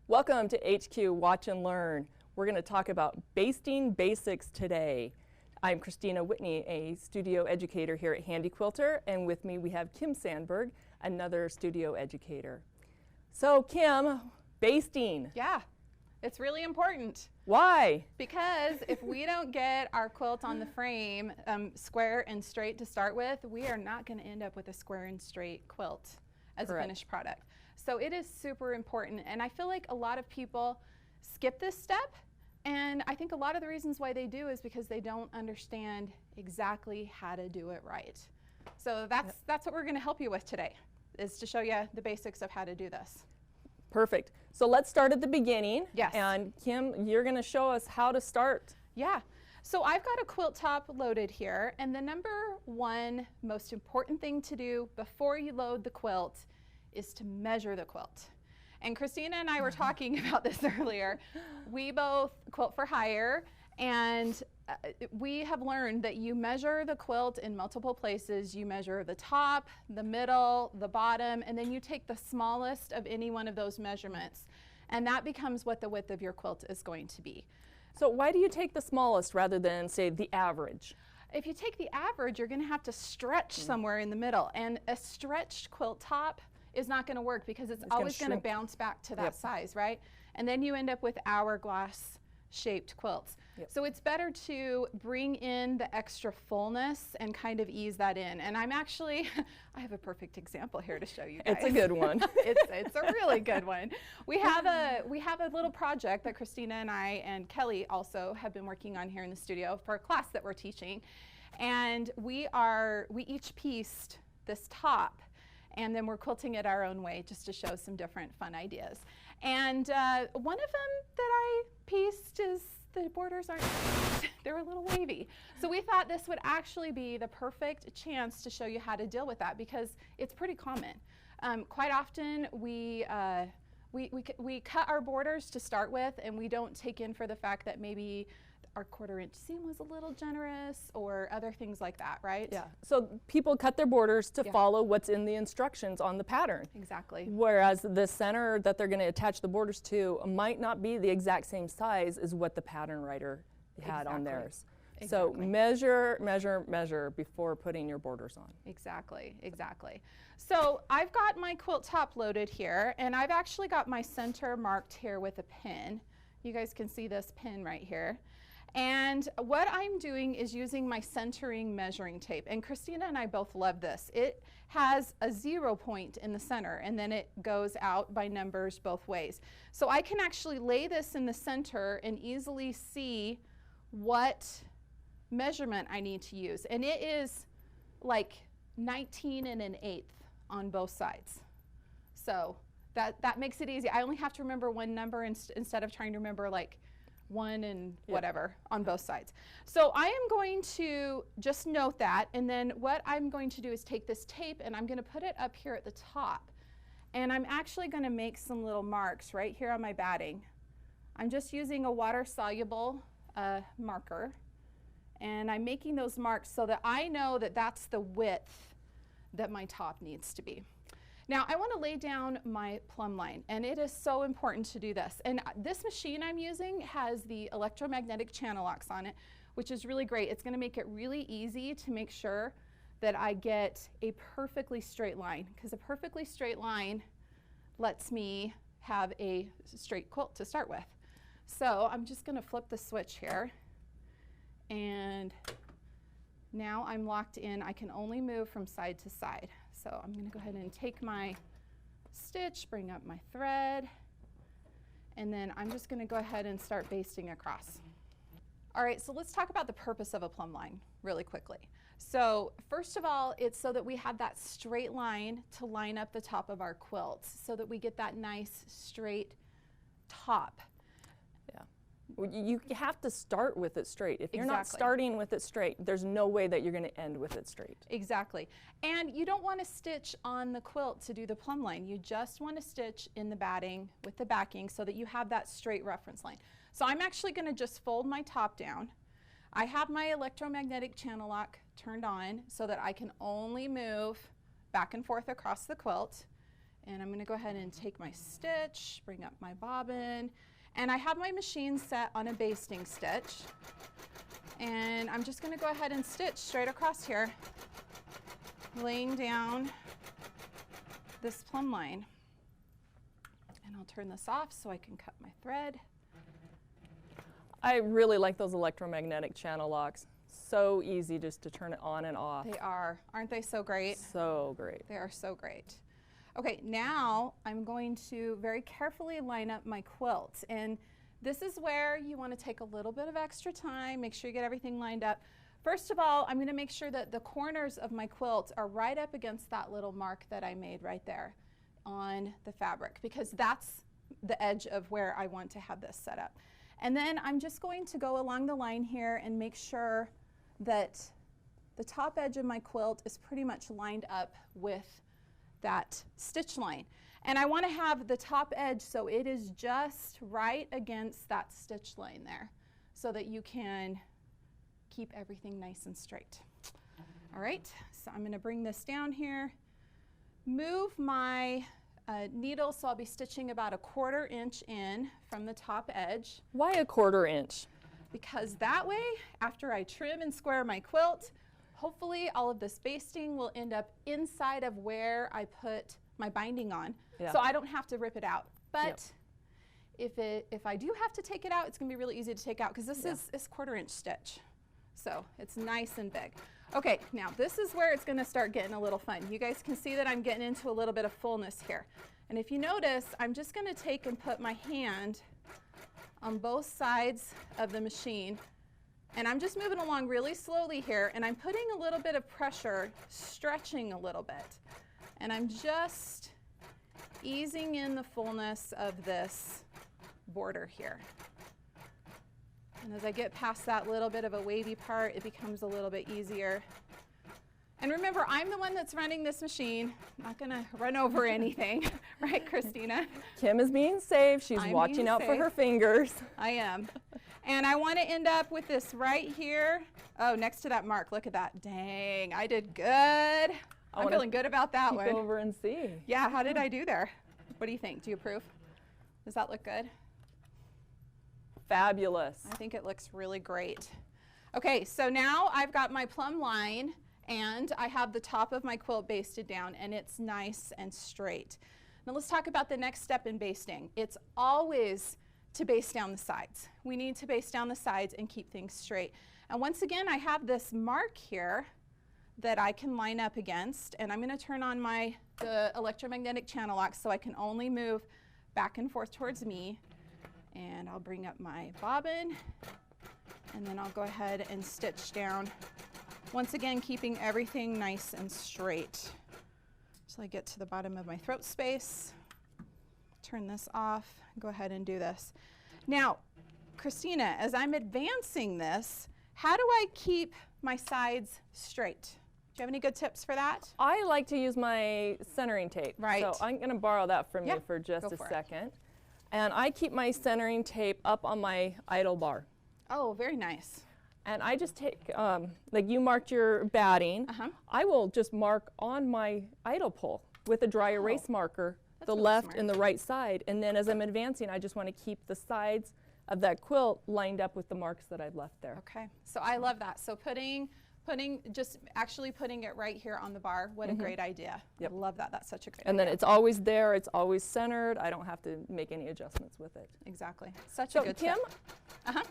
Welcome to HQ Watch and Learn. We're going to talk about basting basics today. I'm Kristina Whitney, a studio educator here at Handi Quilter, and with me we have Kim Sandberg, another studio educator. So Kim, basting. Yeah, it's really important. Why? Because if we don't get our quilt on the frame square and straight to start with, we are not going to end up with a square and straight quilt as Correct. a finished product. So it is super important, and I feel like a lot of people skip this step, and I think a lot of the reasons why they do is because they don't understand exactly how to do it right. So that's what we're going to help you with today, is to show you the basics of how to do this. Perfect. So let's start at the beginning. Yes. And Kim, you're going to show us how to start. Yeah. So I've got a quilt top loaded here, and the number one most important thing to do before you load the quilt is to measure the quilt. And Kristina and I were talking about this earlier. We both quilt for hire, and we have learned that you measure the quilt in multiple places. You measure the top, the middle, the bottom, and then you take the smallest of any one of those measurements, and that becomes what the width of your quilt is going to be. So why do you take the smallest rather than, say, the average? If you take the average, you're going to have to stretch somewhere in the middle, and a stretched quilt top is not going to work because it's always going to bounce back to that size, right? And then you end up with hourglass shaped quilts. Yep. So it's better to bring in the extra fullness and kind of ease that in. And I'm actually, I have a perfect example here to show you guys. It's a good one. It's a really good one. We have a little project that Kristina and I and Kelly also have been working on here in the studio for a class that we're teaching. And we each pieced this top, and then we're quilting it our own way just to show some different fun ideas. And one of them that I pieced is the borders aren't, they're a little wavy. So we thought this would actually be the perfect chance to show you how to deal with that, because it's pretty common. Quite often we cut our borders to start with, and we don't take in for the fact that maybe our 1/4 inch seam was a little generous or other things like that, right? Yeah. So people cut their borders to follow what's in the instructions on the pattern. Exactly. Whereas the center that they're going to attach the borders to might not be the exact same size as what the pattern writer had on theirs. So measure, measure, measure before putting your borders on. Exactly, exactly. So I've got my quilt top loaded here, and I've actually got my center marked here with a pin. You guys can see this pin right here. And what I'm doing is using my centering measuring tape. And Kristina and I both love this. It has a 0 point in the center, and then it goes out by numbers both ways. So I can actually lay this in the center and easily see what measurement I need to use. And it is like 19 1/8 on both sides. So that makes it easy. I only have to remember one number instead of trying to remember like 1 and whatever on both sides. So I am going to just note that, and then what I'm going to do is take this tape and I'm going to put it up here at the top, and I'm actually going to make some little marks right here on my batting. I'm just using a water-soluble marker, and I'm making those marks so that I know that that's the width that my top needs to be. Now I want to lay down my plumb line, and it is so important to do this. And this machine I'm using has the Electromagnetic Channel Locks on it, which is really great. It's going to make it really easy to make sure that I get a perfectly straight line, because a perfectly straight line lets me have a straight quilt to start with. So I'm just going to flip the switch here, and now I'm locked in. I can only move from side to side. So I'm going to go ahead and take my stitch, bring up my thread, and then I'm just going to go ahead and start basting across. All right, so let's talk about the purpose of a plumb line really quickly. So first of all, it's so that we have that straight line to line up the top of our quilt, so that we get that nice straight top. You have to start with it straight. If you're not starting with it straight, there's no way that you're going to end with it straight. Exactly. And you don't want to stitch on the quilt to do the plumb line. You just want to stitch in the batting with the backing so that you have that straight reference line. So I'm actually going to just fold my top down. I have my electromagnetic channel lock turned on so that I can only move back and forth across the quilt. And I'm going to go ahead and take my stitch, bring up my bobbin, and I have my machine set on a basting stitch. And I'm just going to go ahead and stitch straight across here, laying down this plumb line. And I'll turn this off so I can cut my thread. I really like those electromagnetic channel locks. So easy just to turn it on and off. They are. Aren't they so great? So great. They are so great. Okay, now I'm going to very carefully line up my quilt. And this is where you want to take a little bit of extra time, make sure you get everything lined up. First of all, I'm going to make sure that the corners of my quilt are right up against that little mark that I made right there on the fabric, because that's the edge of where I want to have this set up. And then I'm just going to go along the line here and make sure that the top edge of my quilt is pretty much lined up with that stitch line. And I want to have the top edge so it is just right against that stitch line there so that you can keep everything nice and straight. All right, so I'm going to bring this down here, move my needle, so I'll be stitching about 1/4 inch in from the top edge. Why 1/4 inch? Because that way, after I trim and square my quilt, hopefully all of this basting will end up inside of where I put my binding on, so I don't have to rip it out. But if I do have to take it out, it's going to be really easy to take out because this is 1/4 inch stitch. So it's nice and big. Okay, now this is where it's going to start getting a little fun. You guys can see that I'm getting into a little bit of fullness here. And if you notice, I'm just going to take and put my hand on both sides of the machine. And I'm just moving along really slowly here, and I'm putting a little bit of pressure, stretching a little bit. And I'm just easing in the fullness of this border here. And as I get past that little bit of a wavy part, it becomes a little bit easier. And remember, I'm the one that's running this machine. I'm not going to run over anything, right, Kristina? Kim is being safe. She's watching out for her fingers. I am. And I want to end up with this right here. Oh, next to that mark. Look at that. Dang, I did good. I'm feeling good about that one. Go over and see. Yeah, how did I do there? What do you think? Do you approve? Does that look good? Fabulous. I think it looks really great. Okay, so now I've got my plumb line and I have the top of my quilt basted down and it's nice and straight. Now let's talk about the next step in basting. It's always to baste down the sides. We need to baste down the sides and keep things straight. And once again, I have this mark here that I can line up against, and I'm going to turn on the electromagnetic channel locks so I can only move back and forth towards me. And I'll bring up my bobbin, and then I'll go ahead and stitch down. Once again, keeping everything nice and straight. So I get to the bottom of my throat space, turn this off, go ahead and do this. Now, Kristina, as I'm advancing this, how do I keep my sides straight? Do you have any good tips for that? I like to use my centering tape. Right. So I'm going to borrow that from you for just a second. And I keep my centering tape up on my idle bar. Oh, very nice. And I just take, like you marked your batting, I will just mark on my idle pole with a dry erase marker, the really left smart. and the right side. And then as I'm advancing, I just want to keep the sides of that quilt lined up with the marks that I've left there. Okay, so I love that. So just actually putting it right here on the bar, what a great idea. Yep. I love that, that's such a great And idea. then it's always there, it's always centered. I don't have to make any adjustments with it. Exactly, such So a good Kim? tip.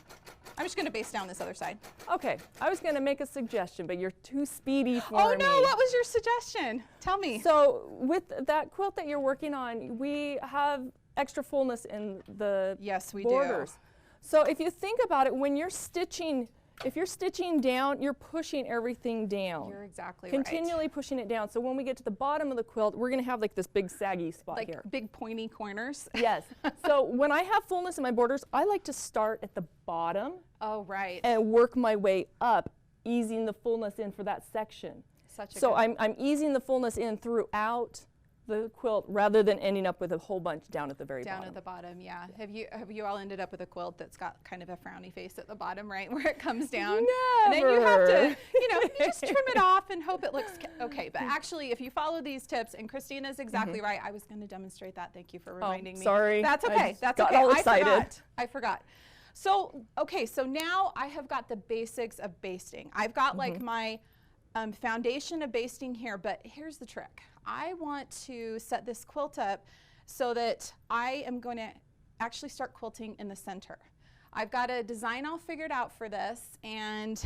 I'm just gonna baste down this other side. Okay, I was going to make a suggestion, but you're too speedy for Oh me. no, what was your suggestion? Tell me. So with that quilt that you're working on, we have extra fullness in the Yes, we borders. do. So if you think about it, when you're stitching, if you're stitching down, you're pushing everything down. You're exactly Continually pushing it down. So when we get to the bottom of the quilt, we're going to have like this big saggy spot right. here. Like big pointy corners. Yes. So when I have fullness in my borders, I like to start at the bottom Oh, right. and work my way up, easing the fullness in for that section. Such a So good I'm easing the fullness in throughout the quilt rather than ending up with a whole bunch down at the very bottom. Down at the bottom, yeah. Have you all ended up with a quilt that's got kind of a frowny face at the bottom, right, where it comes down? Never. And then you have to, you just trim it off and hope it looks okay. But actually, if you follow these tips, and Kristina's exactly right, I was going to demonstrate that. Thank you for reminding me. Sorry. That's okay. That's got okay. all excited. I forgot. So, okay, so now I have got the basics of basting. I've got like my foundation of basting here, but here's the trick. I want to set this quilt up so that I am going to actually start quilting in the center. I've got a design all figured out for this, and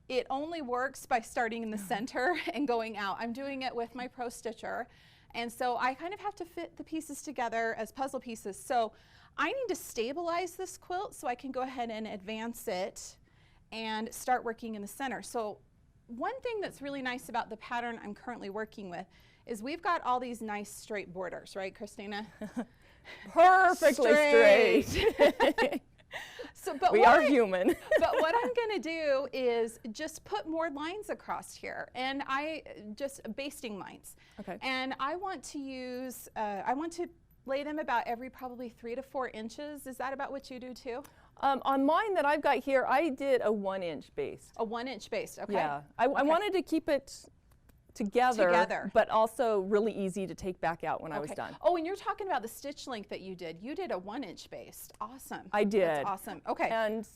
it only works by starting in the center and going out. I'm doing it with my Pro Stitcher, and so I kind of have to fit the pieces together as puzzle pieces. So I need to stabilize this quilt so I can go ahead and advance it and start working in the center. So one thing that's really nice about the pattern I'm currently working with is we've got all these nice straight borders, right, Kristina? Perfectly straight. So, but we are human. But what I'm going to do is just put more lines across here, and just basting lines. Okay. And I want to use, I want to lay them about every probably 3 to 4 inches. Is that about what you do too? On mine that I've got here, I did a 1-inch baste. A 1-inch baste, okay. Yeah, I wanted to keep it together, but also really easy to take back out when I was done. Oh, and you're talking about the stitch length that you did. You did a 1-inch baste. Awesome. I did. That's awesome. Okay. And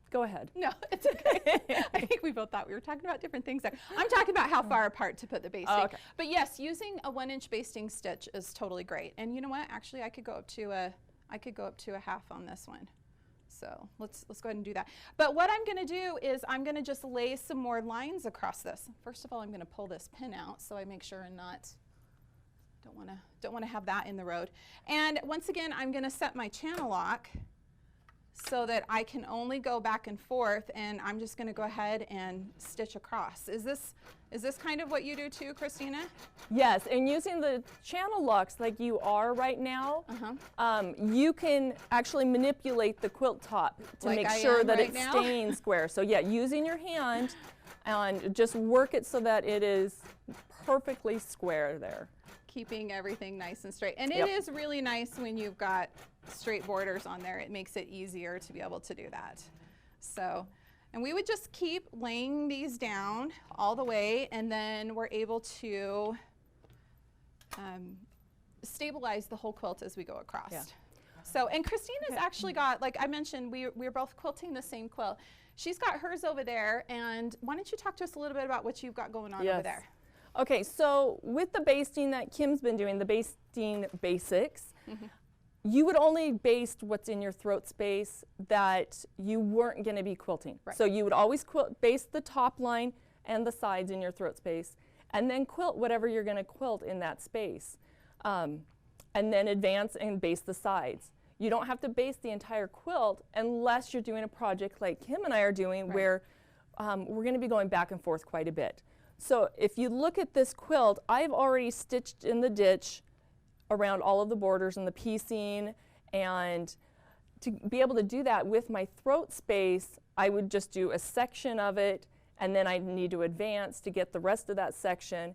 go ahead. No, it's okay. I think we both thought we were talking about different things there. I'm talking about how far apart to put the basting. Okay. But yes, using a 1-inch basting stitch is totally great. And you know what? Actually, I could go up to a 1/2 on this one. So let's go ahead and do that. But what I'm going to do is I'm going to just lay some more lines across this. First of all, I'm going to pull this pin out so I make sure and don't want to have that in the road. And once again, I'm going to set my channel lock so that I can only go back and forth, and I'm just going to go ahead and stitch across. Is this kind of what you do too, Kristina? Yes, and using the channel locks like you are right now, you can actually manipulate the quilt top to make sure that it's staying square. So yeah, using your hand and just work it so that it is perfectly square there. Keeping everything nice and straight. And it is really nice when you've got straight borders on there. It makes it easier to be able to do that. So, and we would just keep laying these down all the way, and then we're able to stabilize the whole quilt as we go across. Yeah. So, and Kristina's actually got, like I mentioned, we're both quilting the same quilt. She's got hers over there, and why don't you talk to us a little bit about what you've got going on over there? Okay, so with the basting that Kim's been doing, the basting basics, you would only baste what's in your throat space that you weren't going to be quilting. Right. So you would always baste the top line and the sides in your throat space, and then quilt whatever you're going to quilt in that space. And then advance and baste the sides. You don't have to baste the entire quilt unless you're doing a project like Kim and I are doing, where we're going to be going back and forth quite a bit. So if you look at this quilt, I've already stitched in the ditch around all of the borders and the piecing, and to be able to do that with my throat space, I would just do a section of it, and then I need to advance to get the rest of that section.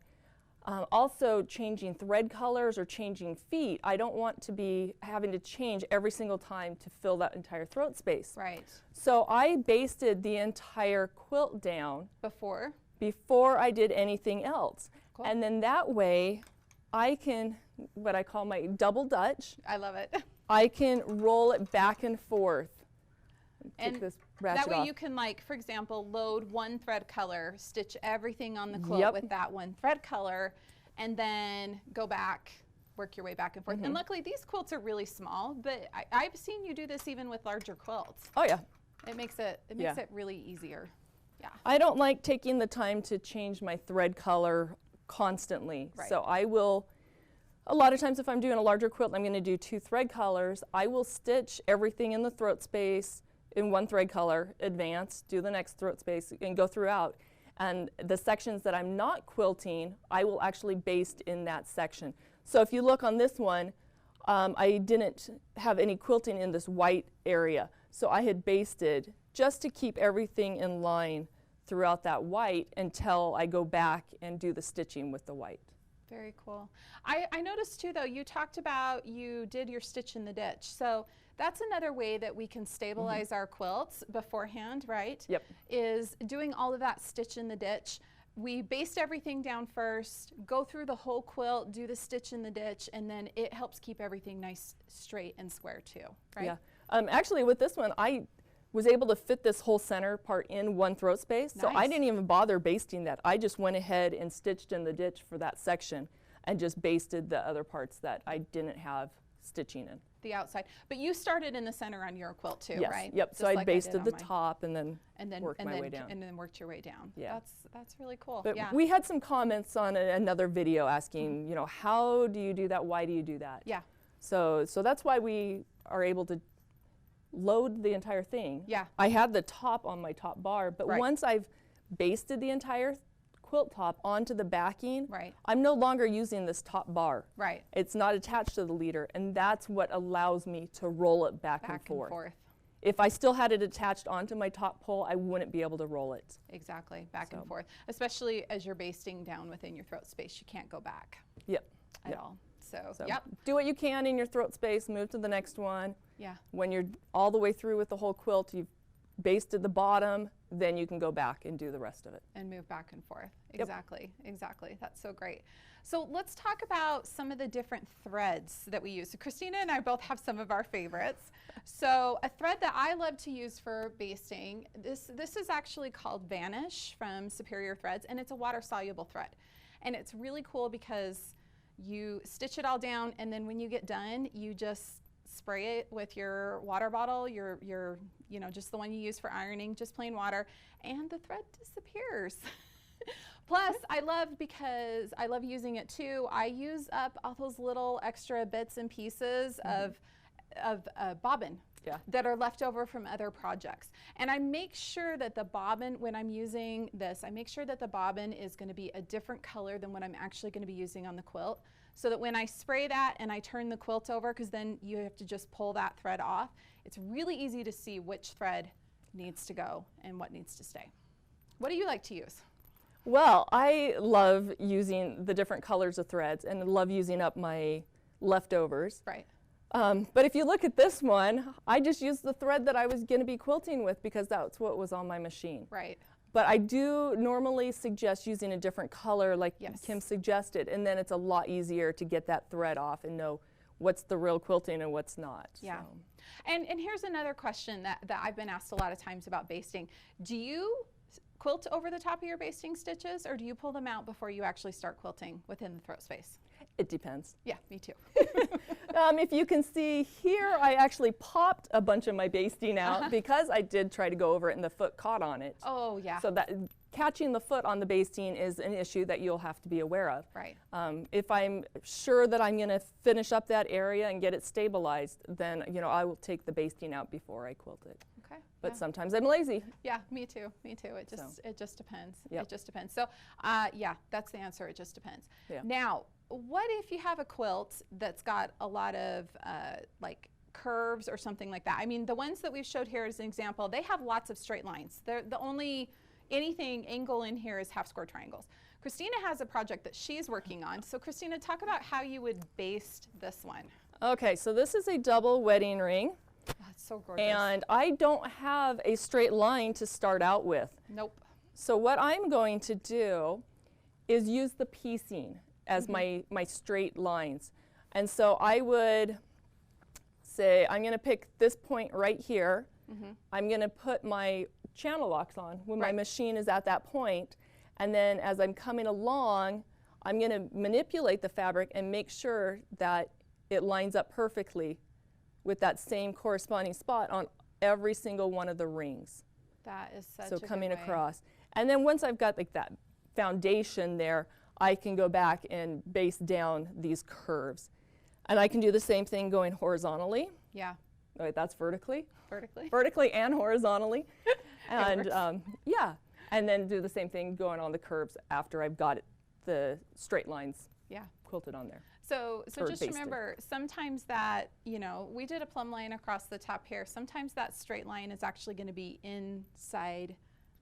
Also changing thread colors or changing feet, I don't want to be having to change every single time to fill that entire throat space. Right. So I basted the entire quilt down before I did anything else. Cool. And then that way I can, what I call my double Dutch. I love it. I can roll it back and forth. And that way you can, like, for example, load one thread color, stitch everything on the quilt with that one thread color, and then go back, work your way back and forth. And luckily these quilts are really small, but I've seen you do this even with larger quilts. Oh yeah. It makes it really easier. Yeah. I don't like taking the time to change my thread color constantly. Right. So I will, a lot of times if I'm doing a larger quilt and I'm going to do 2 thread colors, I will stitch everything in the throat space in one thread color, advance, do the next throat space, and go throughout. And the sections that I'm not quilting, I will actually baste in that section. So if you look on this one, I didn't have any quilting in this white area. So I had basted just to keep everything in line throughout that white until I go back and do the stitching with the white. Very cool. I noticed too, though, you talked about you did your stitch in the ditch. So that's another way that we can stabilize our quilts beforehand, right? Yep. Is doing all of that stitch in the ditch. We baste everything down first, go through the whole quilt, do the stitch in the ditch, and then it helps keep everything nice, straight, and square too, right? Yeah. Actually, with this one, I was able to fit this whole center part in one throat space. So I didn't even bother basting that. I just went ahead and stitched in the ditch for that section and just basted the other parts that I didn't have stitching in. The outside. But you started in the center on your quilt too, Yes. right? Yep. Just So I like basted the mine. top and then worked my way down. And then worked your way down. Yeah. That's really cool. But yeah. we had some comments on another video asking, you know, how do you do that? Why do you do that? Yeah. So that's why we are able to load the entire thing. Yeah. I had the top on my top bar, but Right. once I've basted the entire quilt top onto the backing, Right. I'm no longer using this top bar. Right. It's not attached to the leader, and that's what allows me to roll it back and forth. If I still had it attached onto my top pole, I wouldn't be able to roll it. Exactly, back and forth. Especially as you're basting down within your throat space, you can't go back Yep. at all. So Yep. Do what you can in your throat space, move to the next one. Yeah. When you're all the way through with the whole quilt, you've basted the bottom, then you can go back and do the rest of it. And move back and forth. Yep. Exactly, exactly. That's so great. So let's talk about some of the different threads that we use. So Kristina and I both have some of our favorites. So a thread that I love to use for basting, this is actually called Vanish from Superior Threads, and it's a water-soluble thread. And it's really cool because you stitch it all down, and then when you get done, you just spray it with your water bottle, your you know, just the one you use for ironing, just plain water, and the thread disappears. Plus, because I love using it too, I use up all those little extra bits and pieces of bobbin that are left over from other projects. And I make sure that the bobbin, when I'm using this, I make sure that the bobbin is going to be a different color than what I'm actually going to be using on the quilt, so that when I spray that and I turn the quilt over, because then you have to just pull that thread off, it's really easy to see which thread needs to go and what needs to stay. What do you like to use? Well, I love using the different colors of threads and love using up my leftovers. Right. But if you look at this one, I just used the thread that I was going to be quilting with because that's what was on my machine. Right. But I do normally suggest using a different color like Kim suggested, and then it's a lot easier to get that thread off and know what's the real quilting and what's not. Yeah. So. And here's another question that I've been asked a lot of times about basting. Do you quilt over the top of your basting stitches, or do you pull them out before you actually start quilting within the throat space? It depends. Yeah, me too. If you can see here, I actually popped a bunch of my basting out because I did try to go over it and the foot caught on it. Oh, yeah. So that catching the foot on the basting is an issue that you'll have to be aware of. Right. If I'm sure that I'm going to finish up that area and get it stabilized, then I will take the basting out before I quilt it. Okay. But sometimes I'm lazy. Yeah, me too. Me too. It just depends. Yep. It just depends. So, yeah, that's the answer. It just depends. Yeah. Now, what if you have a quilt that's got a lot of like curves or something like that? I mean, the ones that we've showed here as an example, they have lots of straight lines. They're the only angle in here is half square triangles. Kristina has a project that she's working on. So Kristina, talk about how you would baste this one. Okay, so this is a double wedding ring. Oh, it's so gorgeous. And I don't have a straight line to start out with. Nope. So what I'm going to do is use the piecing as my straight lines. And so I would say, I'm going to pick this point right here. I'm going to put my channel locks on when my machine is at that point. And then as I'm coming along, I'm going to manipulate the fabric and make sure that it lines up perfectly with that same corresponding spot on every single one of the rings. That is such a So good coming way. across. And then once I've got like that foundation there, I can go back and baste down these curves. And I can do the same thing going horizontally. Yeah. Wait, that's vertically. Vertically. Vertically and horizontally. And yeah, and then do the same thing going on the curves after I've got the straight lines quilted on there. So Or just basted. remember, sometimes that, we did a plumb line across the top here. Sometimes that straight line is actually going to be inside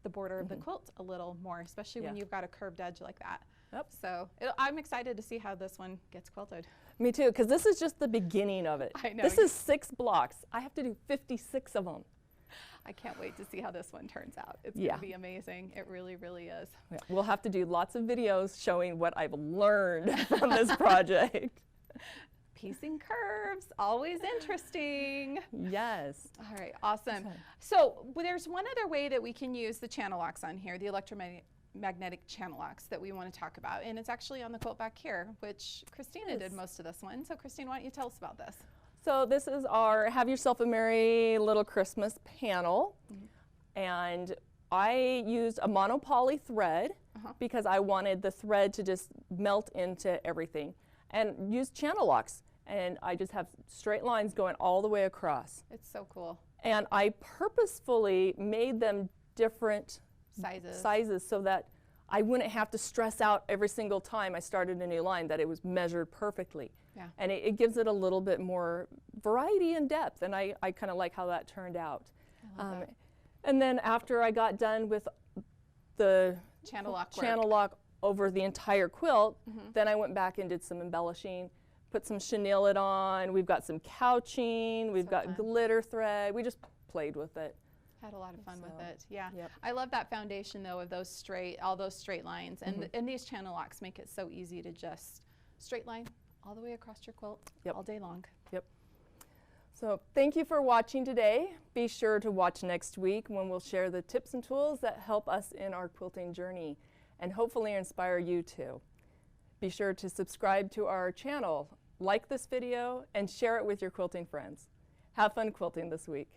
the border of the quilt a little more, especially when you've got a curved edge like that. Yep. So I'm excited to see how this one gets quilted. Me too, because this is just the beginning of it. I know. This is 6 blocks. I have to do 56 of them. I can't wait to see how this one turns out. It's Yeah. going to be amazing. It really, really is. Yeah, we'll have to do lots of videos showing what I've learned from this project. Piecing curves, always interesting. Yes. All right, awesome. Okay. So there's one other way that we can use the channel locks on here, the electromagnetic channel locks that we want to talk about. And it's actually on the quilt back here, which Kristina did most of this one. So Kristina, why don't you tell us about this? So this is our Have Yourself a Merry Little Christmas panel. And I used a monopoly thread because I wanted the thread to just melt into everything. And used channel locks. And I just have straight lines going all the way across. It's so cool. And I purposefully made them different Sizes so that I wouldn't have to stress out every single time I started a new line that it was measured perfectly. Yeah. And it gives it a little bit more variety and depth, and I kind of like how that turned out. I love that. And then after I got done with the Channel lock work. channel lock over the entire quilt, then I went back and did some embellishing, put some chenille on, we've got some couching, we've got fun. glitter thread, we just played with it. Had a lot of fun with it. Yeah. Yep. I love that foundation though of all those straight lines. And, and these channel locks make it so easy to just straight line all the way across your quilt all day long. Yep. So thank you for watching today. Be sure to watch next week when we'll share the tips and tools that help us in our quilting journey and hopefully inspire you too. Be sure to subscribe to our channel, like this video, and share it with your quilting friends. Have fun quilting this week.